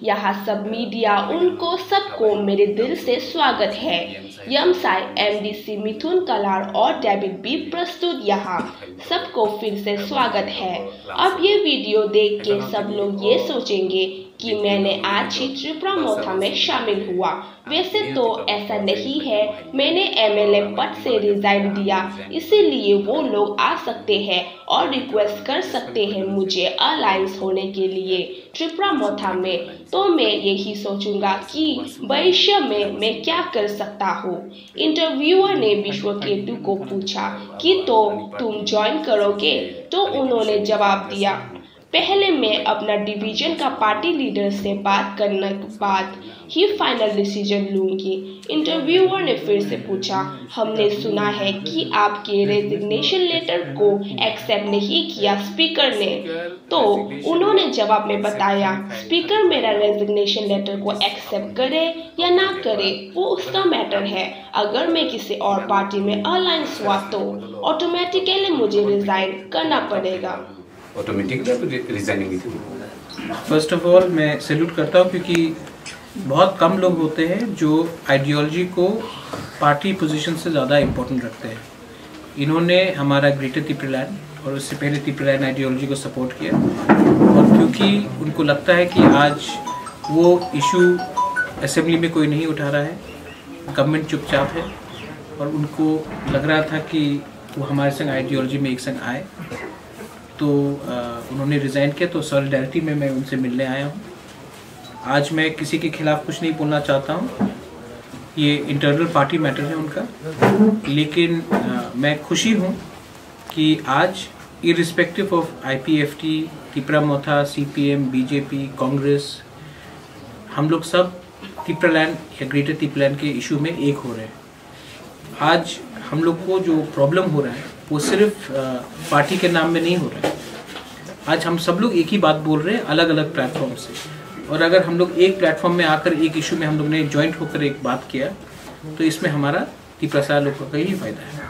यहाँ सब मीडिया उनको सबको मेरे दिल से स्वागत है। यमसाई एमडीसी मिथुन कलार और डेविड बी प्रस्तुत यहाँ सबको फिर से स्वागत है। अब ये वीडियो देख के सब लोग ये सोचेंगे कि मैंने आज ही त्रिपुरामोथा में शामिल हुआ। वैसे तो ऐसा नहीं है, मैंने एमएलए पद से रिजाइन दिया, इसीलिए वो लोग आ सकते हैं और रिक्वेस्ट कर सकते हैं मुझे अलायंस होने के लिए त्रिपुरामोथा में। तो मैं यही सोचूंगा कि भविष्य में मैं क्या कर सकता हूँ। इंटरव्यूअर ने विश्वकेतु को पूछा कि तो तुम ज्वाइन करोगे, तो उन्होंने जवाब दिया, पहले मैं अपना डिवीजन का पार्टी लीडर से बात करने के बाद ही फाइनल डिसीजन लूंगी। इंटरव्यूअर ने फिर से पूछा, हमने सुना है कि आपके रेजिग्नेशन लेटर को एक्सेप्ट नहीं किया स्पीकर ने। तो उन्होंने जवाब में बताया, स्पीकर मेरा रेजिग्नेशन लेटर को एक्सेप्ट करे या ना करे वो उसका मैटर है। अगर मैं किसी और पार्टी में अलायंस हुआ तो ऑटोमेटिकली मुझे रिजाइन करना पड़ेगा। फर्स्ट ऑफ ऑल मैं सैल्यूट करता हूँ, क्योंकि बहुत कम लोग होते हैं जो आइडियोलॉजी को पार्टी पोजीशन से ज़्यादा इम्पोर्टेंट रखते हैं। इन्होंने हमारा ग्रेटर त्रिपुरालैंड और उससे पहले त्रिपुरालैंड आइडियोलॉजी को सपोर्ट किया, और क्योंकि उनको लगता है कि आज वो इशू असेंबली में कोई नहीं उठा रहा है, गवर्नमेंट चुपचाप है, और उनको लग रहा था कि वो हमारे संग आइडियोलॉजी में एक संग आए, तो उन्होंने रिज़ाइन किया। तो सॉलिडारिटी में मैं उनसे मिलने आया हूँ। आज मैं किसी के खिलाफ कुछ नहीं बोलना चाहता हूँ, ये इंटरनल पार्टी मैटर है उनका, लेकिन मैं खुशी हूँ कि आज irrespective of IPFT, Tipra Motha, CPM, BJP, Congress, हम लोग सब त्रिपुरालैंड या ग्रेटर त्रिपुरालैंड के इशू में एक हो रहे हैं। आज हम लोग को जो प्रॉब्लम हो रहा है वो सिर्फ पार्टी के नाम में नहीं हो रहा है। आज हम सब लोग एक ही बात बोल रहे हैं अलग अलग प्लेटफॉर्म से, और अगर हम लोग एक प्लेटफॉर्म में आकर एक इशू में हम लोग ने जॉइंट होकर एक बात किया, तो इसमें हमारा त्रिपुरा लोगों का ही फायदा है।